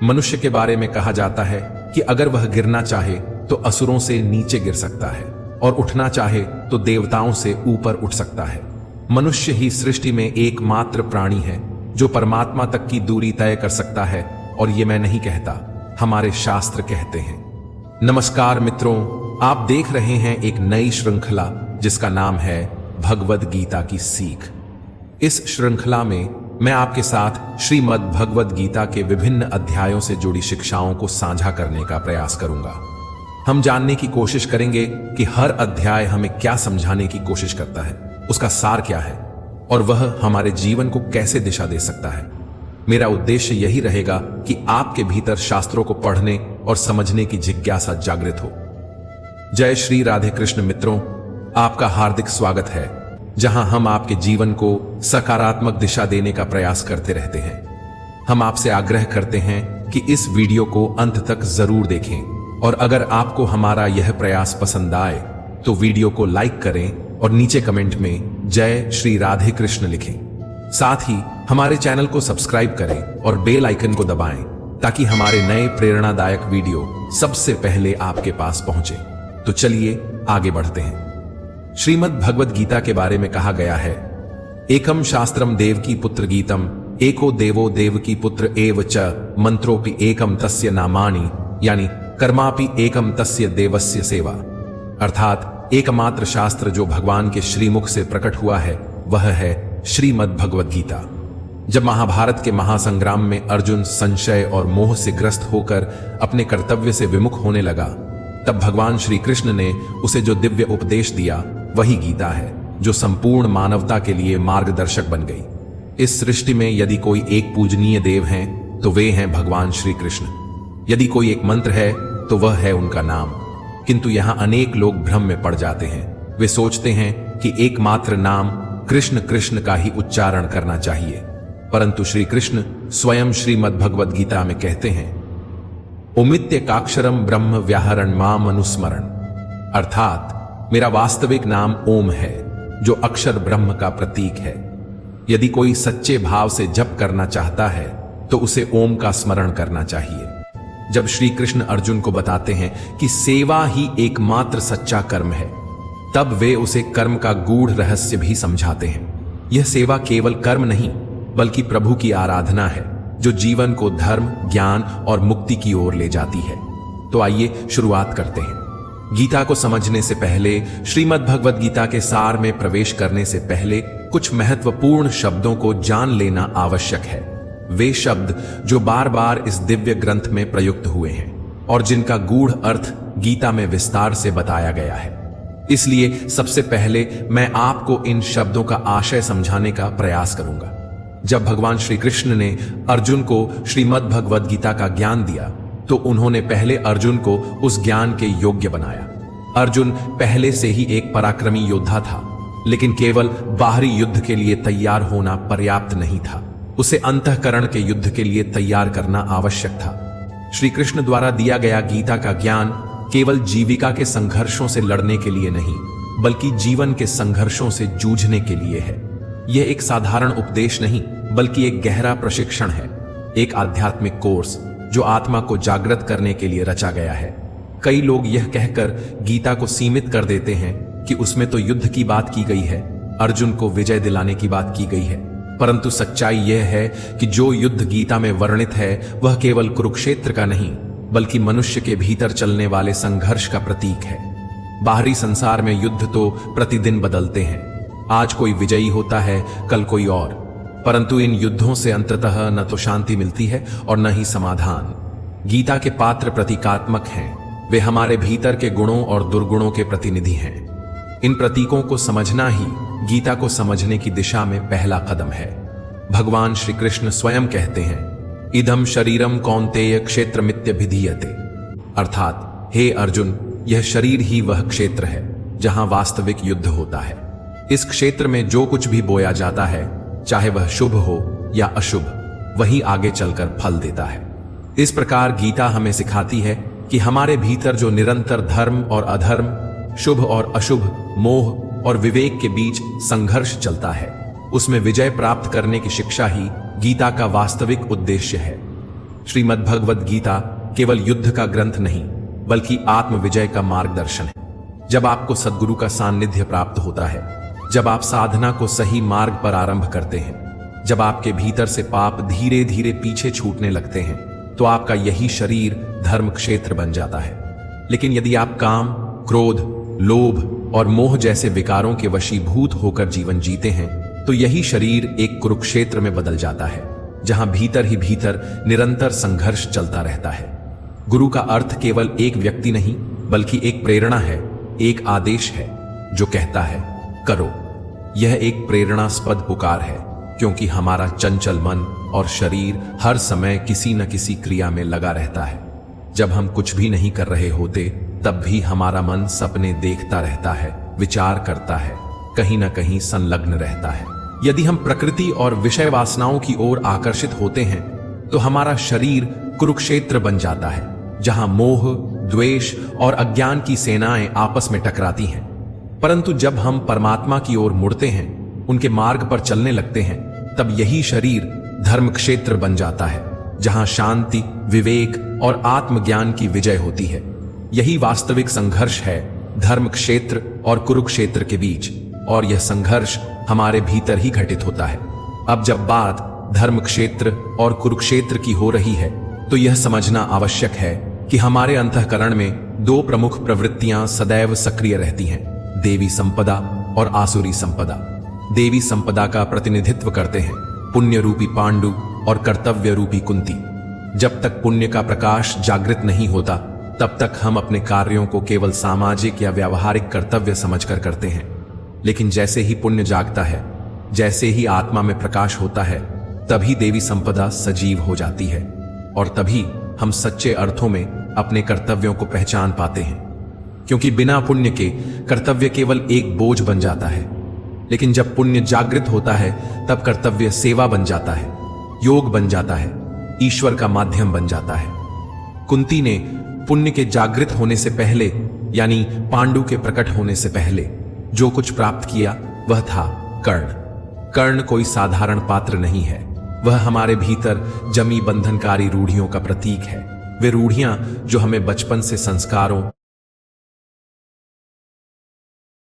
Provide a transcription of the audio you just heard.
मनुष्य के बारे में कहा जाता है कि अगर वह गिरना चाहे तो असुरों से नीचे गिर सकता है और उठना चाहे तो देवताओं से ऊपर उठ सकता है। मनुष्य ही सृष्टि में एकमात्र प्राणी है जो परमात्मा तक की दूरी तय कर सकता है, और ये मैं नहीं कहता, हमारे शास्त्र कहते हैं। नमस्कार मित्रों, आप देख रहे हैं एक नई श्रृंखला जिसका नाम है भगवद गीता की सीख। इस श्रृंखला में मैं आपके साथ श्रीमद् भगवद गीता के विभिन्न अध्यायों से जुड़ी शिक्षाओं को साझा करने का प्रयास करूंगा। हम जानने की कोशिश करेंगे कि हर अध्याय हमें क्या समझाने की कोशिश करता है, उसका सार क्या है और वह हमारे जीवन को कैसे दिशा दे सकता है। मेरा उद्देश्य यही रहेगा कि आपके भीतर शास्त्रों को पढ़ने और समझने की जिज्ञासा जागृत हो। जय श्री राधे कृष्ण मित्रों, आपका हार्दिक स्वागत है, जहां हम आपके जीवन को सकारात्मक दिशा देने का प्रयास करते रहते हैं। हम आपसे आग्रह करते हैं कि इस वीडियो को अंत तक जरूर देखें, और अगर आपको हमारा यह प्रयास पसंद आए तो वीडियो को लाइक करें और नीचे कमेंट में जय श्री राधे कृष्ण लिखें। साथ ही हमारे चैनल को सब्सक्राइब करें और बेल आइकन को दबाएं ताकि हमारे नए प्रेरणादायक वीडियो सबसे पहले आपके पास पहुंचे। तो चलिए आगे बढ़ते हैं। श्रीमद् भगवद गीता के बारे में कहा गया है, एकम शास्त्रम देवकी पुत्र गीतम, एको देवो देवकी पुत्र एव च, मंत्रोपि एकम तस्य नामानि, यानी कर्मापि एकम तस्य देवस्य सेवा। अर्थात एकमात्र शास्त्र जो भगवान के श्रीमुख से प्रकट हुआ है वह है श्रीमद् भगवद गीता। जब महाभारत के महासंग्राम में अर्जुन संशय और मोह से ग्रस्त होकर अपने कर्तव्य से विमुख होने लगा, तब भगवान श्री कृष्ण ने उसे जो दिव्य उपदेश दिया वही गीता है, जो संपूर्ण मानवता के लिए मार्गदर्शक बन गई। इस सृष्टि में यदि कोई एक पूजनीय देव हैं तो वे हैं भगवान श्री कृष्ण। यदि कोई एक मंत्र है तो वह है उनका नाम। किंतु यहां अनेक लोग भ्रम में पड़ जाते हैं। वे सोचते हैं कि एकमात्र नाम कृष्ण कृष्ण का ही उच्चारण करना चाहिए, परंतु श्री कृष्ण स्वयं श्रीमद् भगवद गीता में कहते हैं, ओमित्येकाक्षरम ब्रह्म व्याहरण माम अनुस्मरण। अर्थात मेरा वास्तविक नाम ओम है, जो अक्षर ब्रह्म का प्रतीक है। यदि कोई सच्चे भाव से जप करना चाहता है तो उसे ओम का स्मरण करना चाहिए। जब श्री कृष्ण अर्जुन को बताते हैं कि सेवा ही एकमात्र सच्चा कर्म है, तब वे उसे कर्म का गूढ़ रहस्य भी समझाते हैं। यह सेवा केवल कर्म नहीं बल्कि प्रभु की आराधना है, जो जीवन को धर्म, ज्ञान और मुक्ति की ओर ले जाती है। तो आइए शुरुआत करते हैं। गीता को समझने से पहले, श्रीमद् भगवद गीता के सार में प्रवेश करने से पहले कुछ महत्वपूर्ण शब्दों को जान लेना आवश्यक है। वे शब्द जो बार बार इस दिव्य ग्रंथ में प्रयुक्त हुए हैं और जिनका गूढ़ अर्थ गीता में विस्तार से बताया गया है। इसलिए सबसे पहले मैं आपको इन शब्दों का आशय समझाने का प्रयास करूंगा। जब भगवान श्री कृष्ण ने अर्जुन को श्रीमद् भगवद गीता का ज्ञान दिया तो उन्होंने पहले अर्जुन को उस ज्ञान के योग्य बनाया। अर्जुन पहले से ही एक पराक्रमी योद्धा था, लेकिन केवल बाहरी युद्ध के लिए तैयार होना पर्याप्त नहीं था। उसे अंतःकरण के युद्ध के लिए तैयार करना आवश्यक था। श्री कृष्ण द्वारा दिया गया गीता का ज्ञान केवल जीविका के संघर्षों से लड़ने के लिए नहीं, बल्कि जीवन के संघर्षों से जूझने के लिए है। यह एक साधारण उपदेश नहीं बल्कि एक गहरा प्रशिक्षण है, एक आध्यात्मिक कोर्स जो आत्मा को जागृत करने के लिए रचा गया है। कई लोग यह कहकर गीता को सीमित कर देते हैं कि उसमें तो युद्ध की बात की गई है, अर्जुन को विजय दिलाने की बात की गई है, परंतु सच्चाई यह है कि जो युद्ध गीता में वर्णित है वह केवल कुरुक्षेत्र का नहीं बल्कि मनुष्य के भीतर चलने वाले संघर्ष का प्रतीक है। बाहरी संसार में युद्ध तो प्रतिदिन बदलते हैं, आज कोई विजयी होता है, कल कोई और, परंतु इन युद्धों से अंततः न तो शांति मिलती है और न ही समाधान। गीता के पात्र प्रतीकात्मक हैं, वे हमारे भीतर के गुणों और दुर्गुणों के प्रतिनिधि हैं। इन प्रतीकों को समझना ही गीता को समझने की दिशा में पहला कदम है। भगवान श्री कृष्ण स्वयं कहते हैं, इदम शरीरम कौन्तेय क्षेत्रमित्यभिधीयते। अर्थात हे अर्जुन, यह शरीर ही वह क्षेत्र है जहां वास्तविक युद्ध होता है। इस क्षेत्र में जो कुछ भी बोया जाता है, चाहे वह शुभ हो या अशुभ, वही आगे चलकर फल देता है। इस प्रकार गीता हमें सिखाती है कि हमारे भीतर जो निरंतर धर्म और अधर्म, शुभ और अशुभ, मोह और विवेक के बीच संघर्ष चलता है, उसमें विजय प्राप्त करने की शिक्षा ही गीता का वास्तविक उद्देश्य है। श्रीमद्भगवद गीता केवल युद्ध का ग्रंथ नहीं बल्कि आत्मविजय का मार्गदर्शन है। जब आपको सद्गुरु का सान्निध्य प्राप्त होता है, जब आप साधना को सही मार्ग पर आरंभ करते हैं, जब आपके भीतर से पाप धीरे धीरे पीछे छूटने लगते हैं, तो आपका यही शरीर धर्म क्षेत्र बन जाता है। लेकिन यदि आप काम, क्रोध, लोभ और मोह जैसे विकारों के वशीभूत होकर जीवन जीते हैं, तो यही शरीर एक कुरुक्षेत्र में बदल जाता है, जहां भीतर ही भीतर निरंतर संघर्ष चलता रहता है। गुरु का अर्थ केवल एक व्यक्ति नहीं बल्कि एक प्रेरणा है, एक आदेश है जो कहता है करो। यह एक प्रेरणास्पद पुकार है, क्योंकि हमारा चंचल मन और शरीर हर समय किसी न किसी क्रिया में लगा रहता है। जब हम कुछ भी नहीं कर रहे होते, तब भी हमारा मन सपने देखता रहता है, विचार करता है, कहीं न कहीं संलग्न रहता है। यदि हम प्रकृति और विषय वासनाओं की ओर आकर्षित होते हैं, तो हमारा शरीर कुरुक्षेत्र बन जाता है, जहां मोह, द्वेष और अज्ञान की सेनाएं आपस में टकराती हैं। परंतु जब हम परमात्मा की ओर मुड़ते हैं, उनके मार्ग पर चलने लगते हैं, तब यही शरीर धर्म क्षेत्र बन जाता है, जहां शांति, विवेक और आत्मज्ञान की विजय होती है। यही वास्तविक संघर्ष है धर्म क्षेत्र और कुरुक्षेत्र के बीच, और यह संघर्ष हमारे भीतर ही घटित होता है। अब जब बात धर्म क्षेत्र और कुरुक्षेत्र की हो रही है, तो यह समझना आवश्यक है कि हमारे अंतःकरण में दो प्रमुख प्रवृत्तियां सदैव सक्रिय रहती हैं, देवी संपदा और आसुरी संपदा। देवी संपदा का प्रतिनिधित्व करते हैं पुण्य रूपी पांडु और कर्तव्य रूपी कुंती। जब तक पुण्य का प्रकाश जागृत नहीं होता, तब तक हम अपने कार्यों को केवल सामाजिक या व्यावहारिक कर्तव्य समझकर करते हैं। लेकिन जैसे ही पुण्य जागता है, जैसे ही आत्मा में प्रकाश होता है, तभी देवी संपदा सजीव हो जाती है, और तभी हम सच्चे अर्थों में अपने कर्तव्यों को पहचान पाते हैं। क्योंकि बिना पुण्य के कर्तव्य केवल एक बोझ बन जाता है, लेकिन जब पुण्य जागृत होता है, तब कर्तव्य सेवा बन जाता है, योग बन जाता है, ईश्वर का माध्यम बन जाता है। कुंती ने पुण्य के जागृत होने से पहले, यानी पांडु के प्रकट होने से पहले, जो कुछ प्राप्त किया वह था कर्ण। कर्ण कोई साधारण पात्र नहीं है, वह हमारे भीतर जमी बंधनकारी रूढ़ियों का प्रतीक है। वे रूढ़ियां जो हमें बचपन से संस्कारों